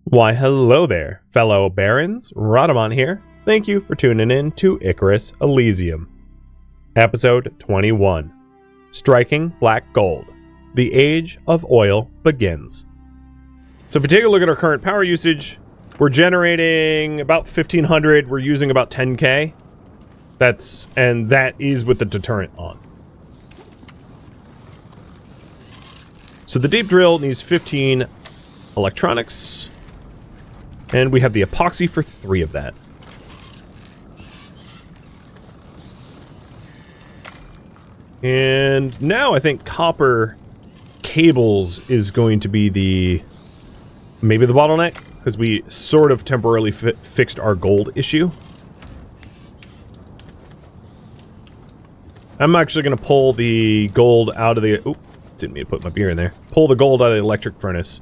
Why, hello there, fellow barons. Rhadamant here. Thank you for tuning in to Icarus Elysium. Episode 21. Striking Black Gold. The Age of Oil begins. So if we take a look at our current power usage, we're generating about 1,500. We're using about 10k. That is with the deterrent on. So the deep drill needs 15 electronics. And we have the epoxy for 3 of that. And now I think copper cables is going to be maybe the bottleneck, because we sort of temporarily fixed our gold issue. I'm actually going to pull the gold out of the... Oop, didn't mean to put my beer in there. Pull the gold out of the electric furnace,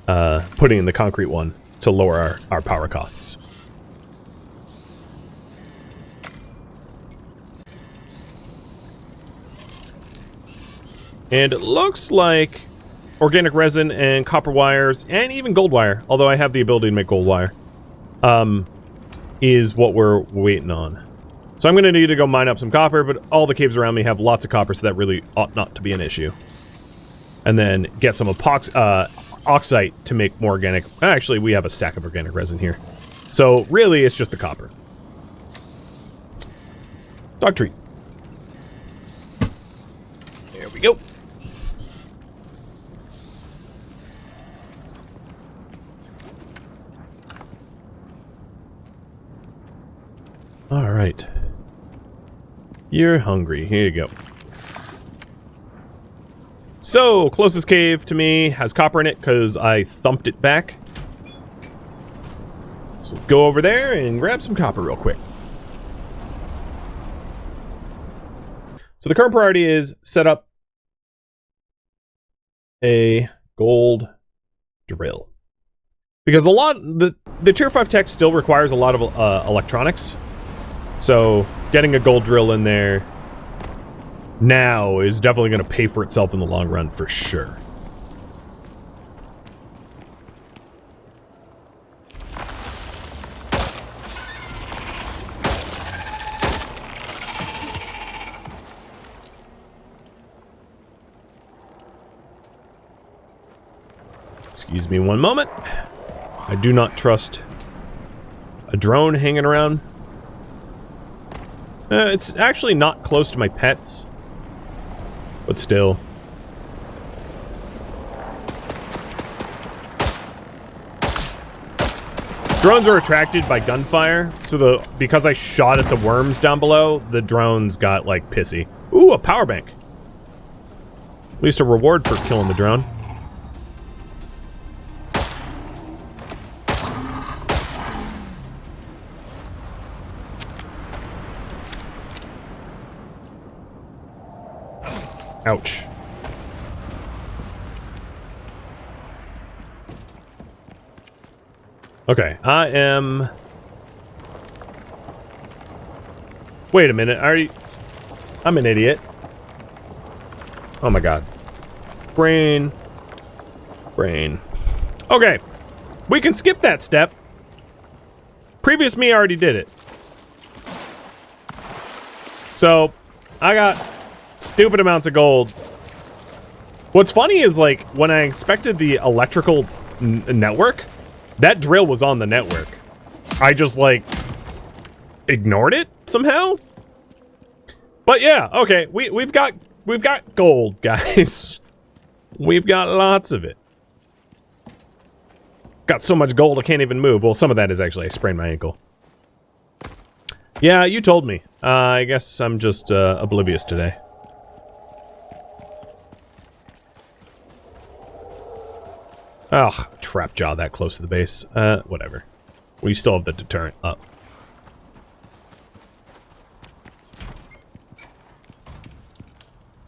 putting in the concrete one to lower our power costs. And it looks like organic resin and copper wires, and even gold wire, although I have the ability to make gold wire, is what we're waiting on. So I'm going to need to go mine up some copper, but all the caves around me have lots of copper, so that really ought not to be an issue. And then get some oxide to make more organic... Actually, we have a stack of organic resin here. So really, it's just the copper. Dog treat. There we go. All right. You're hungry. Here you go. So, closest cave to me has copper in it because I thumped it back. So let's go over there and grab some copper real quick. So the current priority is set up a gold drill. Because the tier 5 tech still requires a lot of electronics. So getting a gold drill in there now is definitely going to pay for itself in the long run, for sure. Excuse me one moment. I do not trust a drone hanging around. It's actually not close to my pets. But still. Drones are attracted by gunfire, so because I shot at the worms down below, the drones got, like, pissy. Ooh, a power bank. At least a reward for killing the drone. Ouch. Okay, I am... Wait a minute, I'm an idiot. Oh my god. Brain. Okay, we can skip that step. Previous me already did it. So, I got stupid amounts of gold. What's funny is, like, when I inspected the electrical network, that drill was on the network. I just, like, ignored it somehow. But yeah, okay, we've got gold, guys. We've got lots of it. Got so much gold I can't even move. Well, some of that is actually I sprained my ankle. Yeah, you told me. I guess I'm just oblivious today. Ugh, trap jaw that close to the base. Whatever. We still have the deterrent up.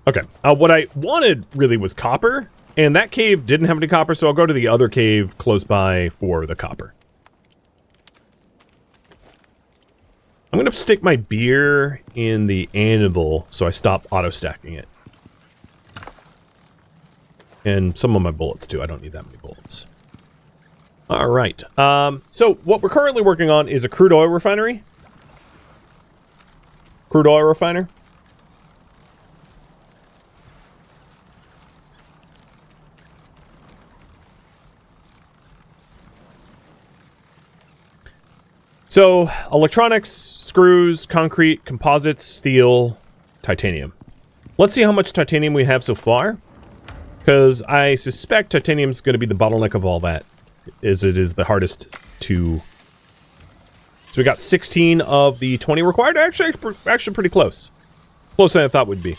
Okay, what I wanted really was copper, and that cave didn't have any copper, so I'll go to the other cave close by for the copper. I'm gonna stick my beer in the anvil so I stop auto-stacking it. And some of my bullets, too. I don't need that many bullets. All right. So what we're currently working on is a crude oil refinery. Crude oil refiner. So, electronics, screws, concrete, composites, steel, titanium. Let's see how much titanium we have so far. Because I suspect titanium is going to be the bottleneck of all that. As it is the hardest to... So we got 16 of the 20 required. Actually pretty close. Closer than I thought would be.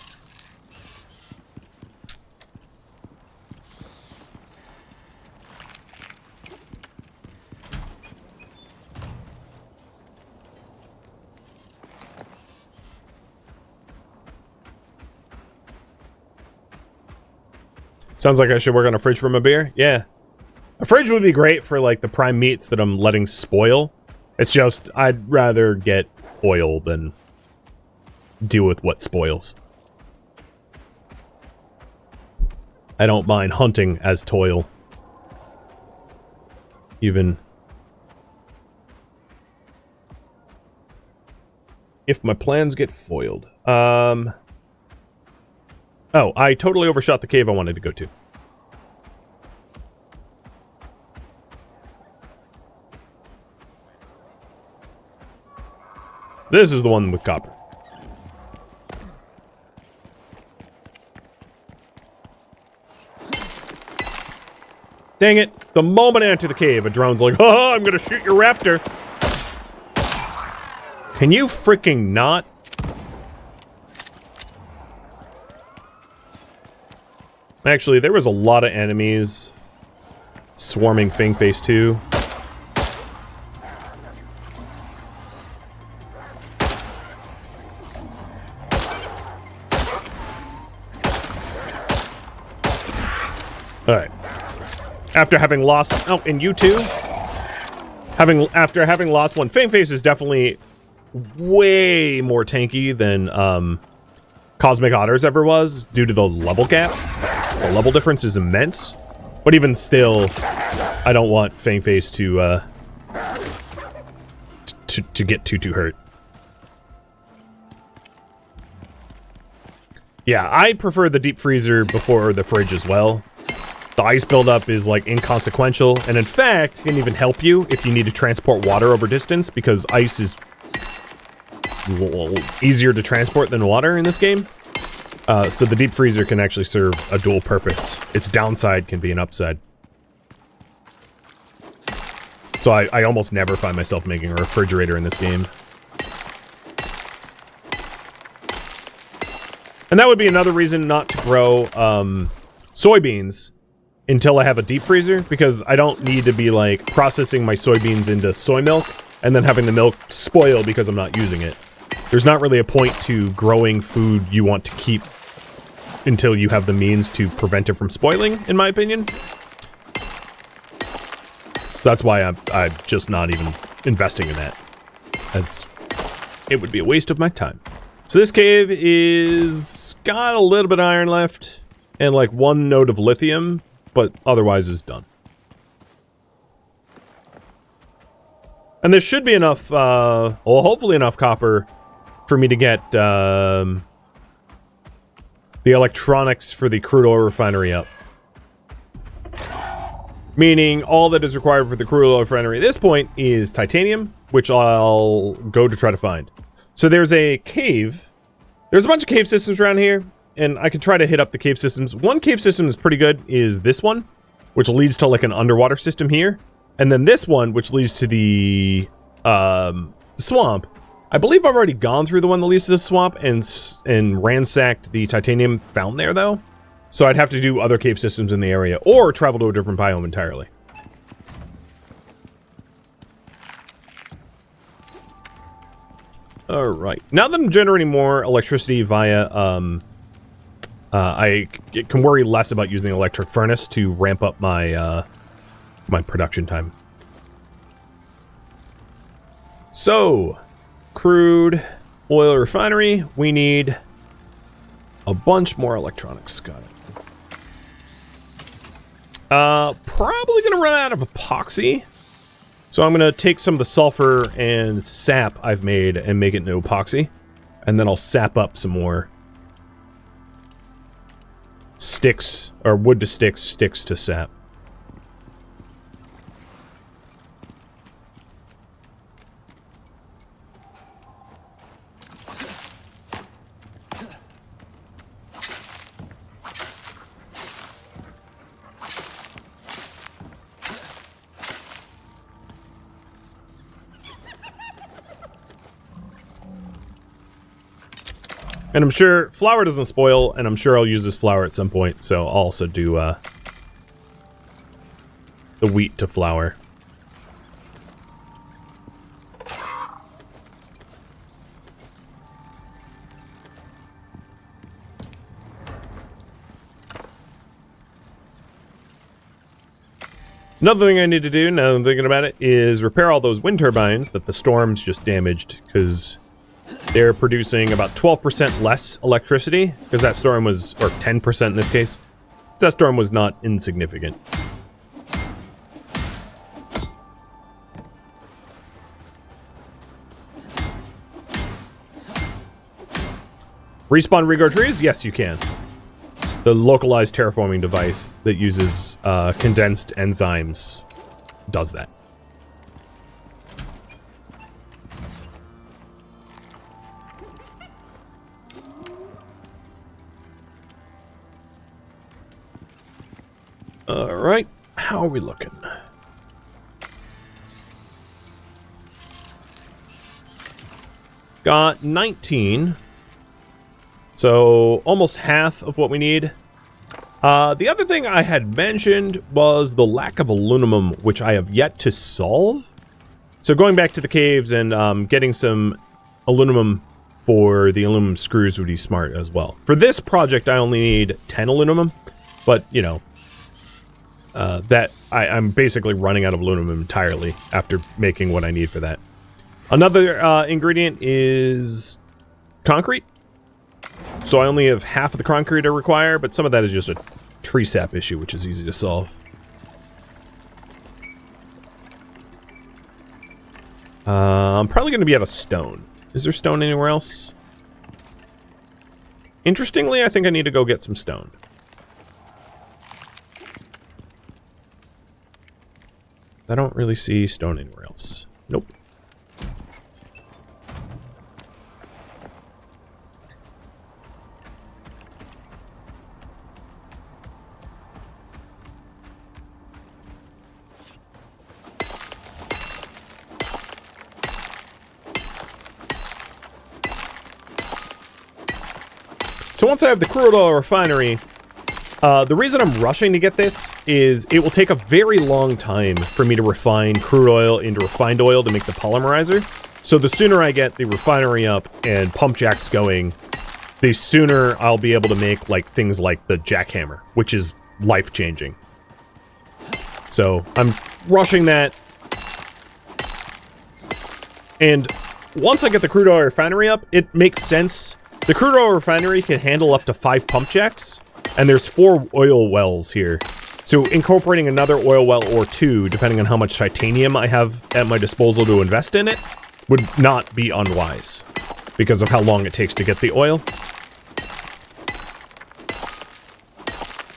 Sounds like I should work on a fridge for my beer. Yeah. A fridge would be great for, like, the prime meats that I'm letting spoil. It's just, I'd rather get oil than deal with what spoils. I don't mind hunting as toil. Even if my plans get foiled. Oh, I totally overshot the cave I wanted to go to. This is the one with copper. Dang it. The moment I enter the cave, a drone's like, oh, I'm gonna shoot your raptor. Can you freaking not? Actually, there was a lot of enemies swarming Fang Face 2. Alright. After having lost... Oh, and you too? After having lost one, Fang Face is definitely way more tanky than Cosmic Otters ever was, due to the level gap. The level difference is immense. But even still, I don't want Fang Face to get too hurt. Yeah, I prefer the deep freezer before the fridge as well. The ice buildup is, like, inconsequential, and in fact, can even help you if you need to transport water over distance, because ice is easier to transport than water in this game. So the deep freezer can actually serve a dual purpose. Its downside can be an upside. So I almost never find myself making a refrigerator in this game. And that would be another reason not to grow soybeans until I have a deep freezer, because I don't need to be, like, processing my soybeans into soy milk and then having the milk spoil because I'm not using it. There's not really a point to growing food you want to keep until you have the means to prevent it from spoiling, in my opinion. So that's why I'm just not even investing in that, as it would be a waste of my time. So this cave is got a little bit of iron left and, like, one node of lithium, but otherwise is done. And there should be enough, well, hopefully enough copper for me to get the electronics for the crude oil refinery up. Meaning all that is required for the crude oil refinery at this point is titanium, which I'll go to try to find. So there's a cave. There's a bunch of cave systems around here, and I could try to hit up the cave systems. One cave system that's pretty good is this one, which leads to, like, an underwater system here. And then this one, which leads to the swamp. I believe I've already gone through the one that leads to the swamp and ransacked the titanium found there, though. So I'd have to do other cave systems in the area, or travel to a different biome entirely. Alright. Now that I'm generating more electricity via, I can worry less about using the electric furnace to ramp up my, my production time. So, crude oil refinery, we need a bunch more electronics. Got it. Probably gonna run out of epoxy. So I'm gonna take some of the sulfur and sap I've made and make it into epoxy. And then I'll sap up some more sticks, or wood to sticks, sticks to sap. And I'm sure flour doesn't spoil, and I'm sure I'll use this flour at some point, so I'll also do the wheat to flour. Another thing I need to do, now that I'm thinking about it, is repair all those wind turbines that the storms just damaged, because they're producing about 12% less electricity, because that storm was, or 10% in this case. That storm was not insignificant. Respawn regrow trees? Yes, you can. The localized terraforming device that uses condensed enzymes does that. Alright, how are we looking? Got 19. So, almost half of what we need. The other thing I had mentioned was the lack of aluminum, which I have yet to solve. So going back to the caves and getting some aluminum for the aluminum screws would be smart as well. For this project, I only need 10 aluminum, but, you know, I'm basically running out of aluminum entirely after making what I need for that. Another ingredient is concrete. So I only have half of the concrete I require, but some of that is just a tree sap issue, which is easy to solve. I'm probably going to be out of stone. Is there stone anywhere else? Interestingly, I think I need to go get some stone. I don't really see stone anywhere else. Nope. So once I have the crude oil refinery, the reason I'm rushing to get this is it will take a very long time for me to refine crude oil into refined oil to make the polymerizer. So the sooner I get the refinery up and pump jacks going, the sooner I'll be able to make like things like the jackhammer, which is life-changing. So I'm rushing that. And once I get the crude oil refinery up, it makes sense. The crude oil refinery can handle up to 5 pump jacks, and there's 4 oil wells here. So incorporating another oil well or 2, depending on how much titanium I have at my disposal to invest in it, would not be unwise, because of how long it takes to get the oil.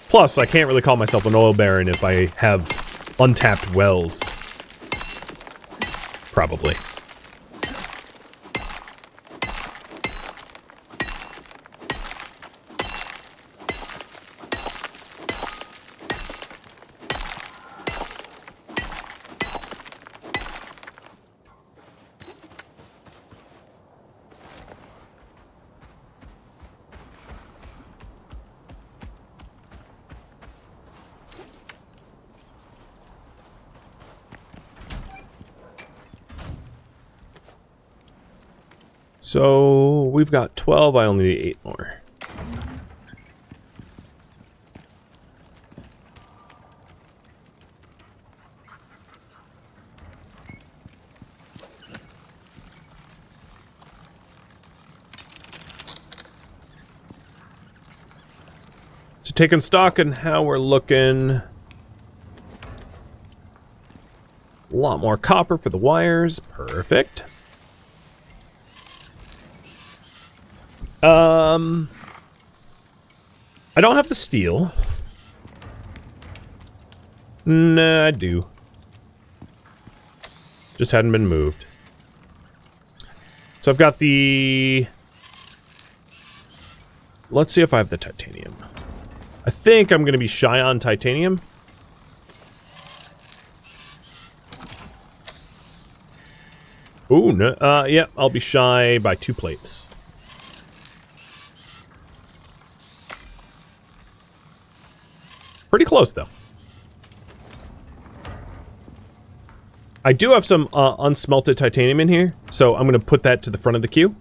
Plus, I can't really call myself an oil baron if I have untapped wells. Probably. So, we've got 12, I only need 8 more. So taking stock on how we're looking, A lot more copper for the wires. Perfect. I don't have the steel. Nah, I do. Just hadn't been moved. So I've got the... Let's see if I have the titanium. I think I'm going to be shy on titanium. Ooh, no, yeah, I'll be shy by 2 plates. Pretty close, though. I do have some unsmelted titanium in here, so I'm going to put that to the front of the queue.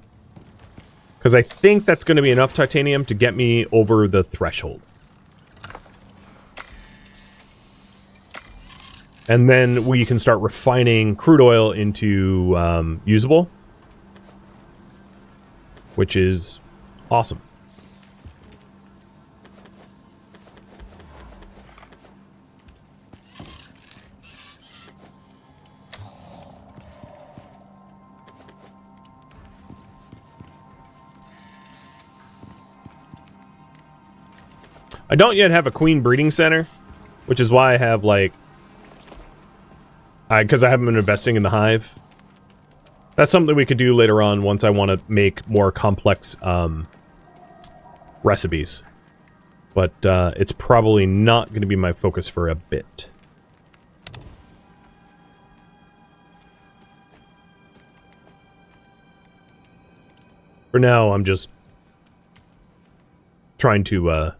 Because I think that's going to be enough titanium to get me over the threshold. And then we can start refining crude oil into usable. Which is awesome. I don't yet have a queen breeding center, which is why I have, like... because I haven't been investing in the hive. That's something we could do later on once I want to make more complex recipes. But it's probably not going to be my focus for a bit. For now, I'm just trying to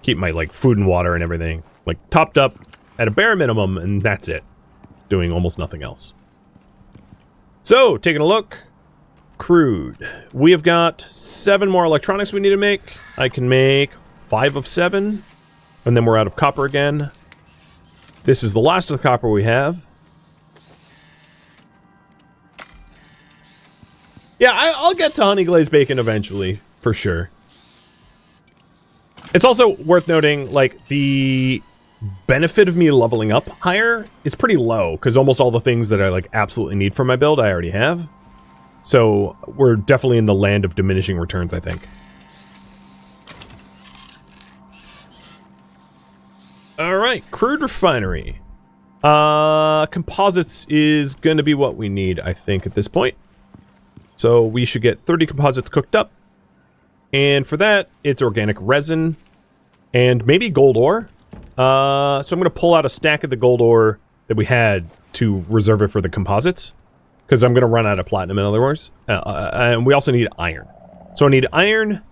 keep my like food and water and everything like topped up at a bare minimum, and that's it. Doing almost nothing else. So, taking a look. Crude. We have got 7 more electronics we need to make. I can make 5 of 7. And then we're out of copper again. This is the last of the copper we have. Yeah, I'll get to honey glazed bacon eventually, for sure. It's also worth noting, like, the benefit of me leveling up higher is pretty low, because almost all the things that I, like, absolutely need for my build I already have. So, we're definitely in the land of diminishing returns, I think. Alright, crude refinery. Composites is going to be what we need, I think, at this point. So, we should get 30 composites cooked up. And for that, it's organic resin and maybe gold ore. So I'm going to pull out a stack of the gold ore that we had to reserve it for the composites. Because I'm going to run out of platinum in other words. And we also need iron. So I need iron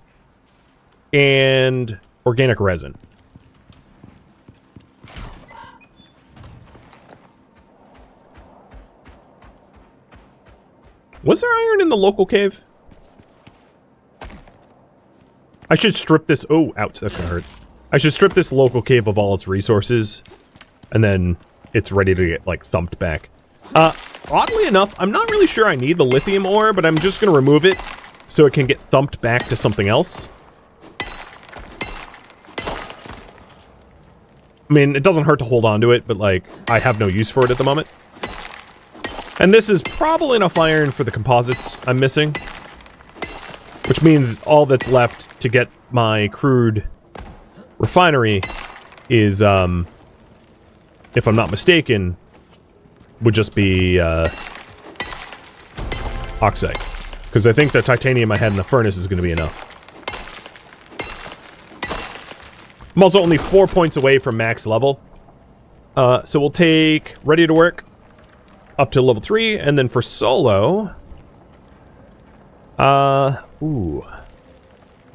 and organic resin. Was there iron in the local cave? I should strip this... Oh, ouch, that's gonna hurt. I should strip this local cave of all its resources. And then it's ready to get, like, thumped back. Oddly enough, I'm not really sure I need the lithium ore, but I'm just gonna remove it so it can get thumped back to something else. I mean, it doesn't hurt to hold on to it, but, like, I have no use for it at the moment. And this is probably enough iron for the composites I'm missing. Which means all that's left to get my crude refinery is, if I'm not mistaken, would just be, oxide. Because I think the titanium I had in the furnace is going to be enough. I'm also only 4 points away from max level. So we'll take ready to work up to level 3, and then for solo... ooh.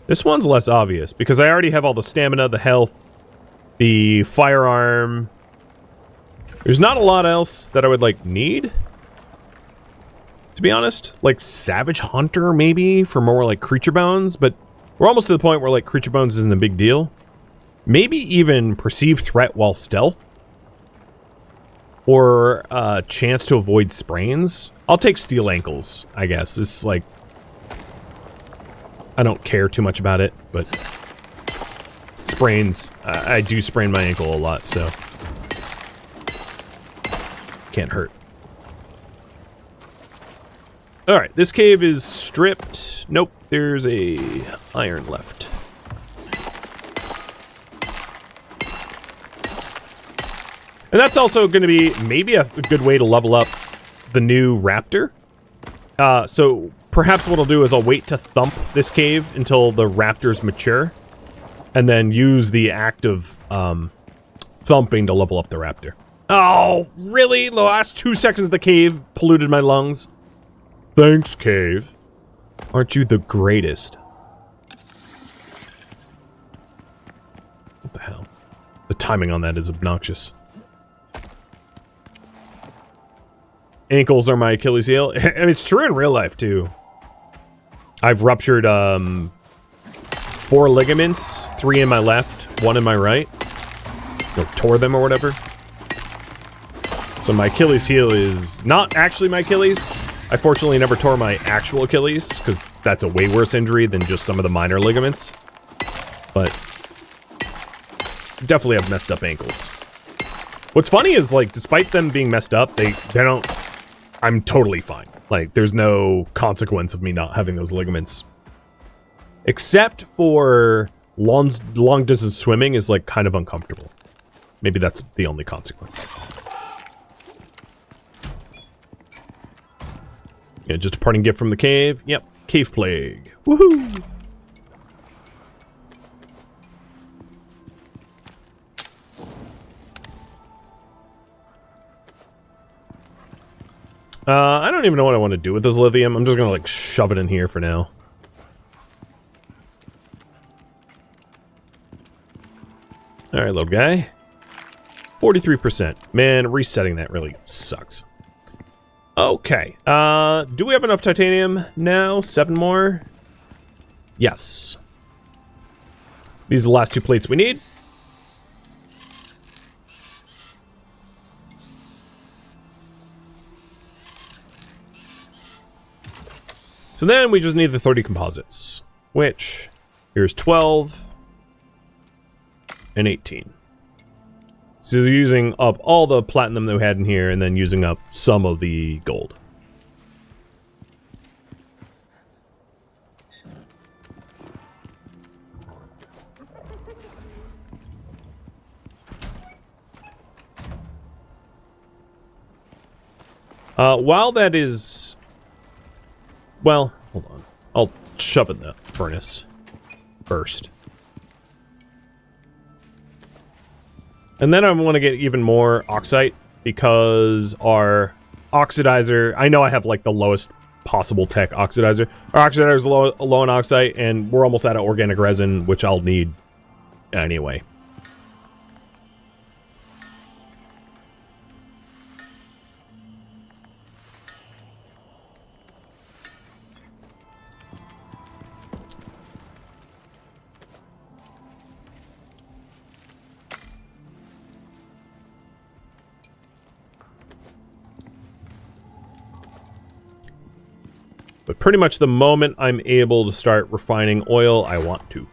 This one's less obvious, because I already have all the stamina, the health, the firearm. There's not a lot else that I would, like, need. To be honest. Like, Savage Hunter, maybe, for more, like, creature bones, but we're almost to the point where, like, creature bones isn't a big deal. Maybe even Perceived Threat while stealth. Or, chance to avoid sprains. I'll take Steel Ankles, I guess. It's, like... I don't care too much about it, but... Sprains. I do sprain my ankle a lot, so... Can't hurt. Alright, this cave is stripped. Nope, there's a iron left. And that's also going to be maybe a good way to level up the new Raptor. So perhaps what I'll do is I'll wait to thump this cave until the Raptors mature. And then use the act of thumping to level up the Raptor. Oh, really? The last 2 seconds of the cave polluted my lungs. Thanks, cave. Aren't you the greatest? What the hell? The timing on that is obnoxious. Ankles are my Achilles heel. And it's true in real life, too. I've ruptured 4 ligaments, 3 in my left, 1 in my right. Or tore them or whatever. So my Achilles heel is not actually my Achilles. I fortunately never tore my actual Achilles, because that's a way worse injury than just some of the minor ligaments. But definitely have messed up ankles. What's funny is, like, despite them being messed up, they don't... I'm totally fine. Like, there's no consequence of me not having those ligaments. Except for long distance swimming is, like, kind of uncomfortable. Maybe that's the only consequence. Yeah, just a parting gift from the cave. Yep, cave plague. Woohoo! I don't even know what I want to do with this lithium. I'm just gonna, like, shove it in here for now. Alright, little guy. 43%. Man, resetting that really sucks. Okay. Do we have enough titanium now? 7 more? Yes. These are the last 2 plates we need. So then we just need the 30 composites, which here's 12 and 18. So using up all the platinum that we had in here and then using up some of the gold. While that is... Well, hold on. I'll shove it in the furnace first. And then I want to get even more oxide because our oxidizer... I know I have, like, the lowest possible tech oxidizer. Our oxidizer is low in oxide, and we're almost out of organic resin, which I'll need anyway. But pretty much the moment I'm able to start refining oil, I want to.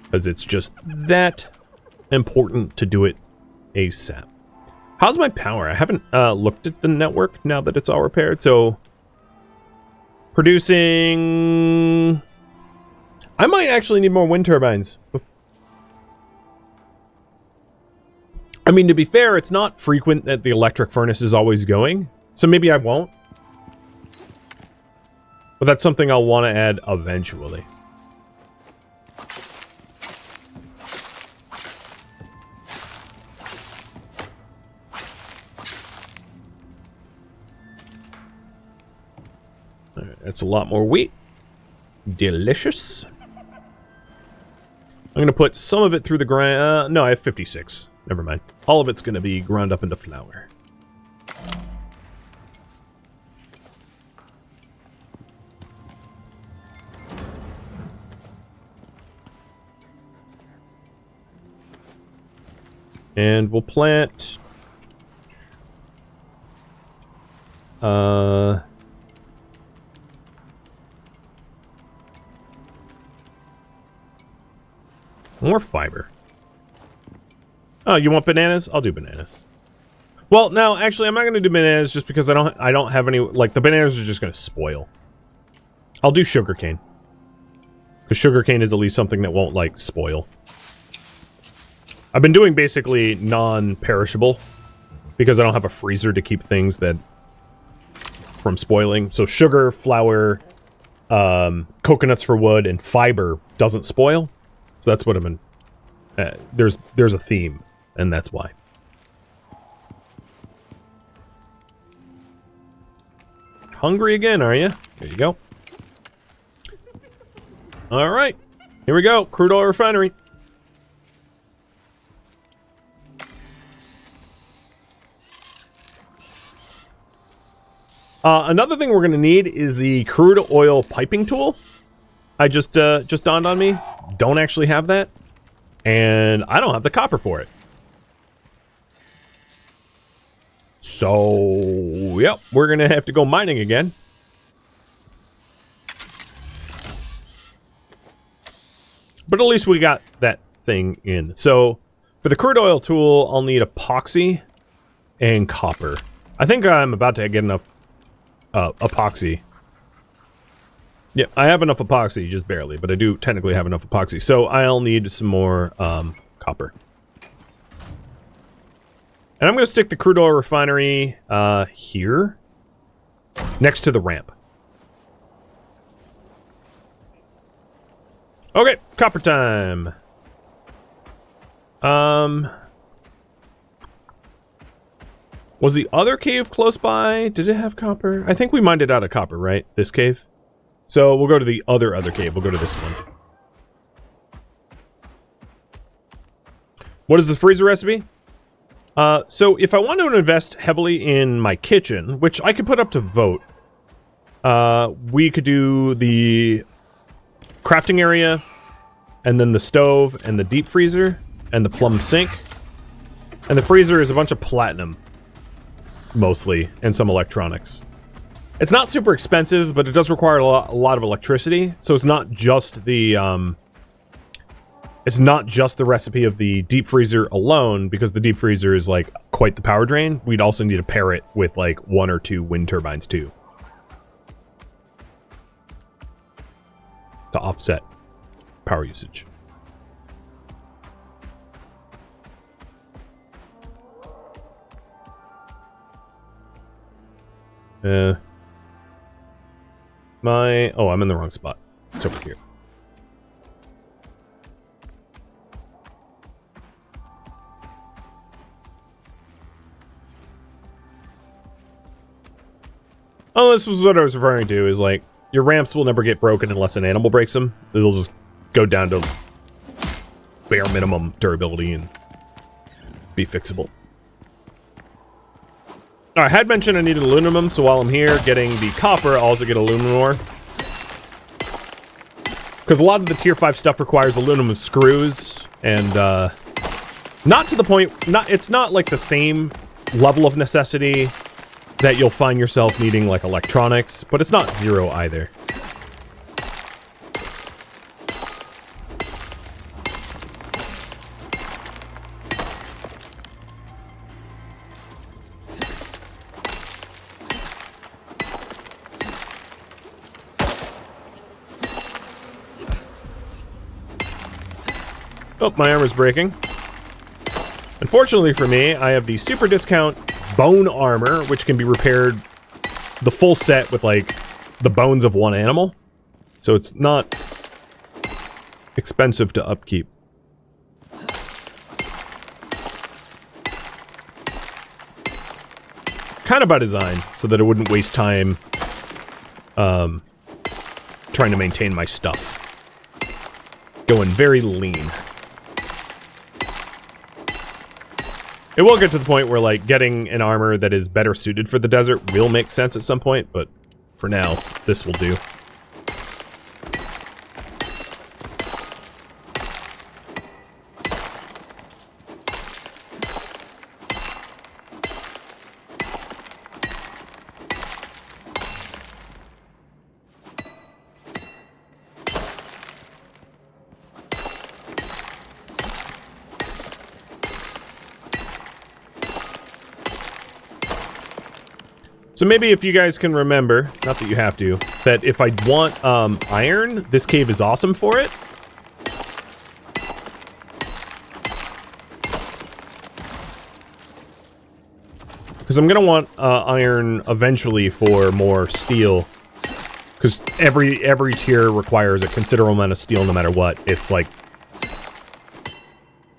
Because it's just that important to do it ASAP. How's my power? I haven't looked at the network now that it's all repaired. So, producing... I might actually need more wind turbines. I mean, to be fair, it's not frequent that the electric furnace is always going. So maybe I won't. But that's something I'll want to add eventually. All right, that's a lot more wheat. Delicious. I'm going to put some of it through the grind. No, I have 56. Never mind. All of it's going to be ground up into flour. And we'll plant... more fiber. Oh, you want bananas? I'll do bananas. Well, no, actually, I'm not going to do bananas just because I don't have any... Like, the bananas are just going to spoil. I'll do sugarcane. Because sugarcane is at least something that won't, like, spoil. I've been doing basically non-perishable. Because I don't have a freezer to keep things that... from spoiling. So sugar, flour, coconuts for wood, and fiber doesn't spoil. So that's what I've been... there's a theme, and that's why. Hungry again, are you? There you go. Alright. Here we go. Crude oil refinery. Another thing we're going to need is the crude oil piping tool. I just dawned on me. Don't actually have that. And I don't have the copper for it. So, yep, we're going to have to go mining again. But at least we got that thing in. So, for the crude oil tool, I'll need epoxy and copper. I think I'm about to get enough epoxy. Yeah, I have enough epoxy, just barely, but I do technically have enough epoxy. So, I'll need some more copper. And I'm going to stick the crude oil refinery here, next to the ramp. Okay, copper time. Was the other cave close by? Did it have copper? I think we mined it out of copper, right? This cave. So we'll go to the other cave. We'll go to this one. What is the freezer recipe? So if I want to invest heavily in my kitchen, which I could put up to vote, we could do the crafting area, and then the stove, and the deep freezer, and the plumb sink. And the freezer is a bunch of platinum, mostly, and some electronics. It's not super expensive, but it does require a lot of electricity, so it's not just the, it's not just the recipe of the deep freezer alone, because the deep freezer is, like, quite the power drain. We'd also need to pair it with, like, 1 or 2 wind turbines, too, to offset power usage. Oh, I'm in the wrong spot. It's over here. Oh, this was what I was referring to, is like, your ramps will never get broken unless an animal breaks them. It'll just go down to bare minimum durability and be fixable. I had mentioned I needed aluminum, so while I'm here getting the copper, I'll also get aluminum ore. Because a lot of the tier 5 stuff requires aluminum screws, and not to the point, it's not like the same level of necessity that you'll find yourself needing like electronics, but it's not zero either. Oh, my armor's breaking. Unfortunately for me, I have the super discount bone armor, which can be repaired the full set with, like, the bones of one animal. So it's not expensive to upkeep. Kind of by design, so that it wouldn't waste time trying to maintain my stuff. Going very lean. It will get to the point where, like, getting an armor that is better suited for the desert will make sense at some point, but for now, this will do. So maybe if you guys can remember, not that you have to, that if I want iron, this cave is awesome for it. Because I'm going to want iron eventually for more steel. Because every tier requires a considerable amount of steel no matter what. It's like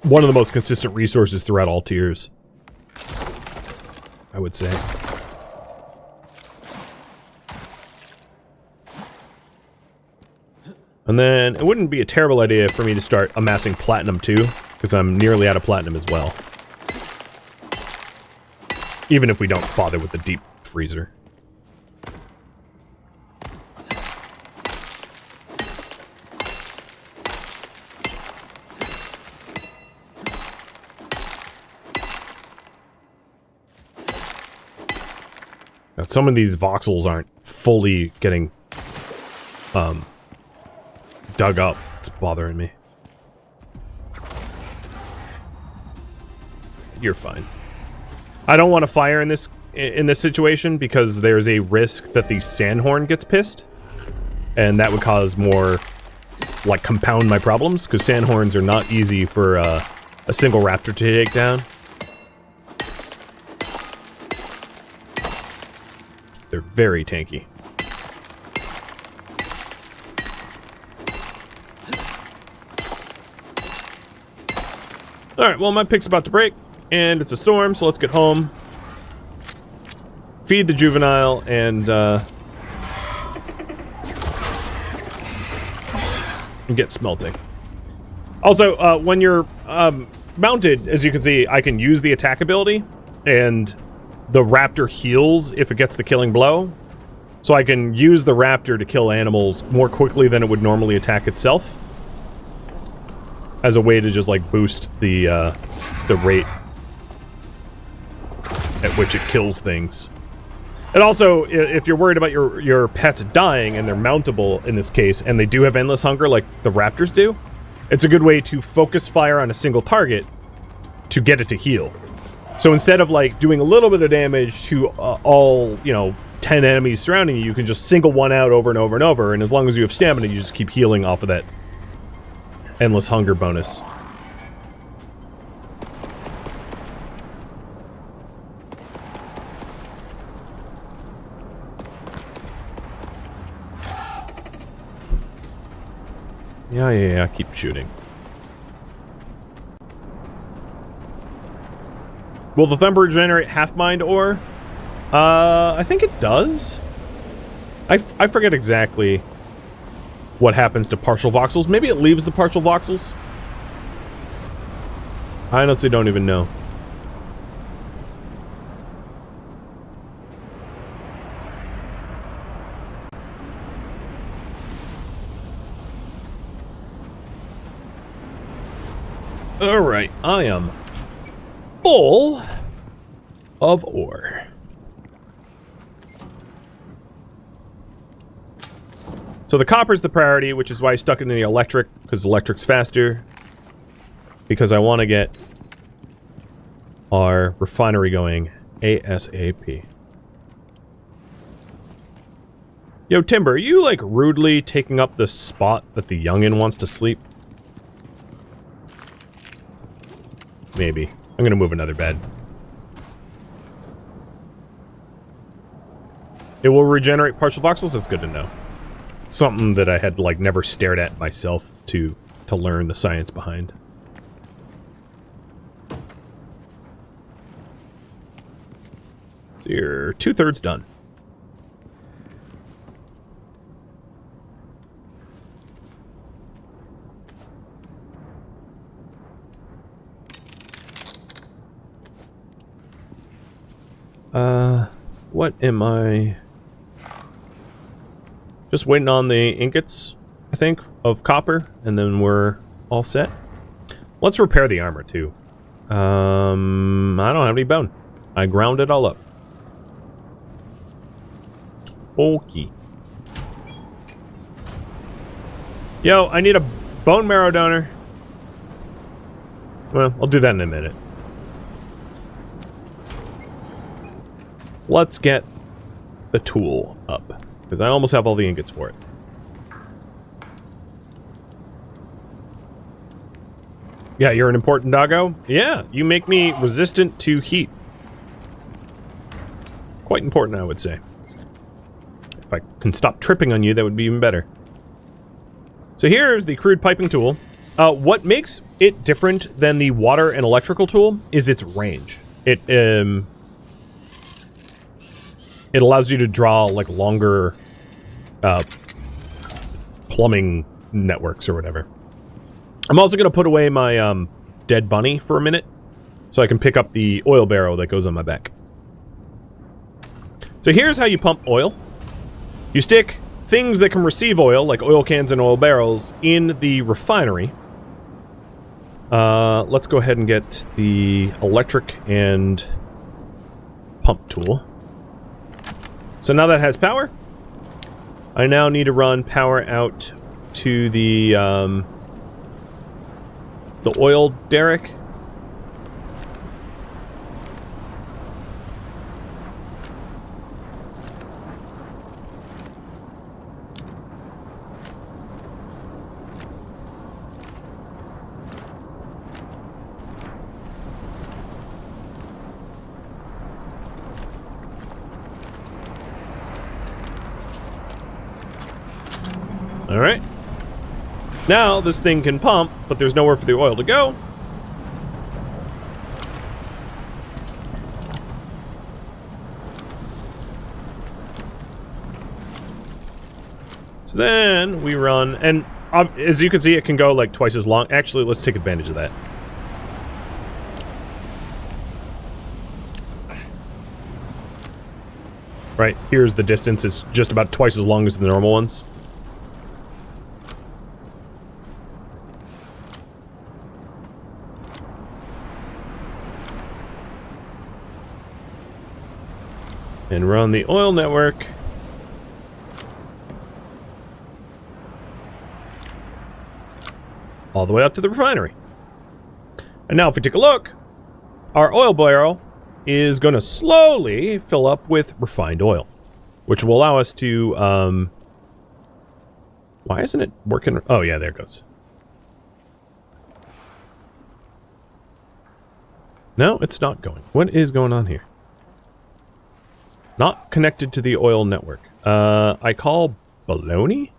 one of the most consistent resources throughout all tiers, I would say. And then it wouldn't be a terrible idea for me to start amassing platinum too, because I'm nearly out of platinum as well. Even if we don't bother with the deep freezer. Now, some of these voxels aren't fully getting dug up. It's bothering me. You're fine. I don't want to fire in this situation because there's a risk that the sandhorn gets pissed, and that would cause more, like, compound my problems, because sandhorns are not easy for a single raptor to take down. They're very tanky. Alright, well, my pick's about to break, and it's a storm, so let's get home. Feed the juvenile, and get smelting. Also, when you're mounted, as you can see, I can use the attack ability, and the raptor heals if it gets the killing blow. So I can use the raptor to kill animals more quickly than it would normally attack itself, as a way to just, like, boost the rate at which it kills things. And also, if you're worried about your pets dying, and they're mountable in this case, and they do have endless hunger like the raptors do, it's a good way to focus fire on a single target to get it to heal. So instead of, like, doing a little bit of damage to all, 10 enemies surrounding you, you can just single one out over and over and over, and as long as you have stamina, you just keep healing off of that endless hunger bonus. Yeah, keep shooting. Will the Thumper generate half-mind ore? I think it does. I forget exactly what happens to partial voxels. Maybe it leaves the partial voxels? I honestly don't even know. Alright, I am full of ore. So the copper's the priority, which is why I stuck it in the electric, because electric's faster. Because I want to get our refinery going ASAP. Yo, Timber, are you, like, rudely taking up the spot that the youngin wants to sleep? Maybe. I'm gonna move another bed. It will regenerate partial voxels? That's good to know. Something that I had, like, never stared at myself to learn the science behind. So you're 2/3 done. What am I... Just waiting on the ingots, I think, of copper, and then we're all set. Let's repair the armor, too. I don't have any bone. I ground it all up. Okay. Yo, I need a bone marrow donor. Well, I'll do that in a minute. Let's get the tool up, because I almost have all the ingots for it. Yeah, you're an important doggo? Yeah, you make me resistant to heat. Quite important, I would say. If I can stop tripping on you, that would be even better. So here's the crude piping tool. What makes it different than the water and electrical tool is its range. It allows you to draw, like, longer plumbing networks or whatever. I'm also going to put away my dead bunny for a minute so I can pick up the oil barrel that goes on my back. So here's how you pump oil. You stick things that can receive oil, like oil cans and oil barrels, in the refinery. Let's go ahead and get the electric and pump tool. So now that has power, I now need to run power out to the oil derrick. All right. Now this thing can pump, but there's nowhere for the oil to go. So then we run, and as you can see, it can go like twice as long. Actually, let's take advantage of that. Right, here's the distance. It's just about twice as long as the normal ones. And run the oil network. All the way up to the refinery. And now if we take a look, our oil barrel is going to slowly fill up with refined oil, which will allow us to, why isn't it working? Oh yeah, there it goes. No, it's not going. What is going on here? Not connected to the oil network. I call baloney?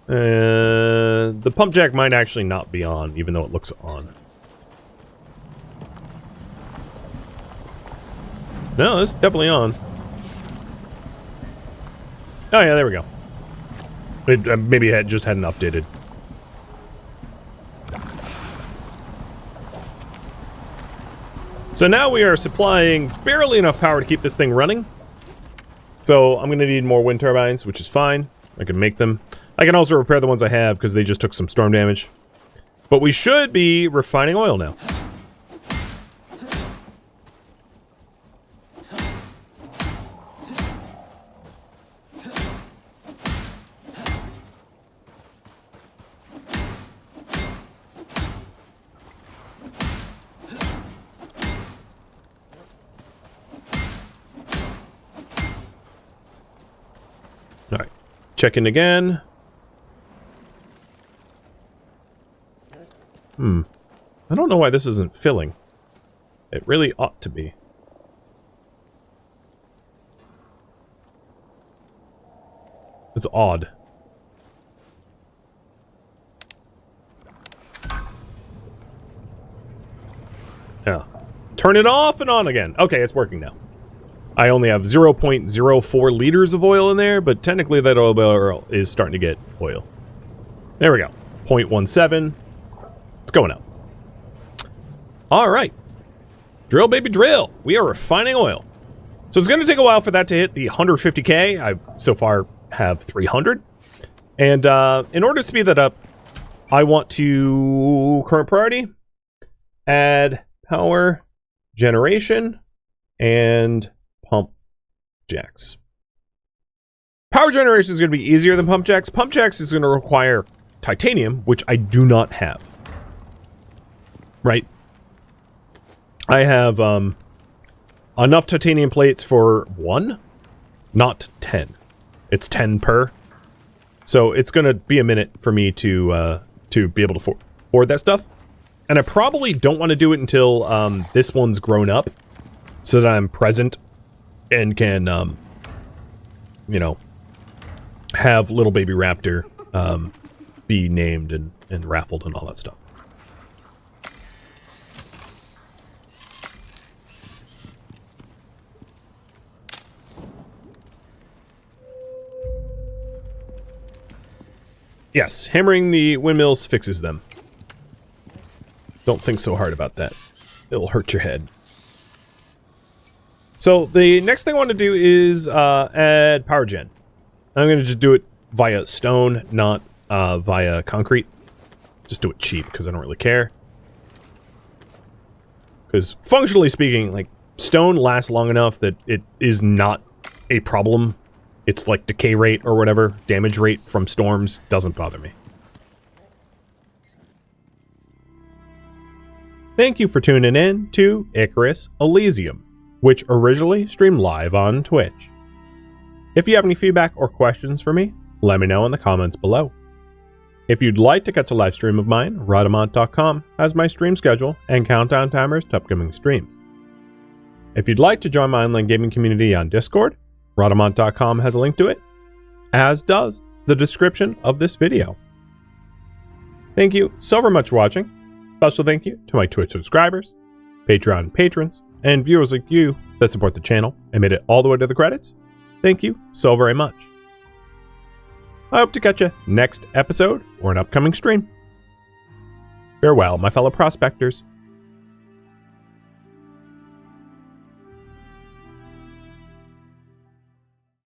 The pump jack might actually not be on, even though it looks on. No, it's definitely on. Oh yeah, there we go. It maybe it just hadn't updated. So now we are supplying barely enough power to keep this thing running. So I'm going to need more wind turbines, which is fine. I can make them. I can also repair the ones I have because they just took some storm damage. But we should be refining oil now. Alright, check in again. I don't know why this isn't filling. It really ought to be. It's odd. Yeah. Turn it off and on again. Okay, it's working now. I only have 0.04 liters of oil in there, but technically that oil barrel is starting to get oil. There we go. 0.17. It's going up. All right. Drill, baby, drill. We are refining oil. So it's going to take a while for that to hit the 150K. I so far have 300. And in order to speed that up, I want to, current priority, add power generation and pump jacks. Power generation is going to be easier than pump jacks. Pump jacks is going to require titanium, which I do not have. Right? I have enough titanium plates for 1, not 10. It's 10 per. So it's going to be a minute for me to be able to afford that stuff. And I probably don't want to do it until this one's grown up, so that I'm present and can, you know, have little baby Raptor be named and raffled and all that stuff. Yes, hammering the windmills fixes them. Don't think so hard about that. It'll hurt your head. So the next thing I want to do is add power gen. I'm going to just do it via stone, not via concrete. Just do it cheap because I don't really care. Because functionally speaking, like, stone lasts long enough that it is not a problem. It's like decay rate or whatever, damage rate from storms doesn't bother me. Thank you for tuning in to Icarus Elysium, which originally streamed live on Twitch. If you have any feedback or questions for me, let me know in the comments below. If you'd like to catch a live stream of mine, Rhadamant.com has my stream schedule and countdown timers to upcoming streams. If you'd like to join my online gaming community on Discord, Rhadamant.com has a link to it, as does the description of this video. Thank you so very much for watching. Special thank you to my Twitch subscribers, Patreon patrons, and viewers like you that support the channel and made it all the way to the credits. Thank you so very much. I hope to catch you next episode or an upcoming stream. Farewell, my fellow prospectors.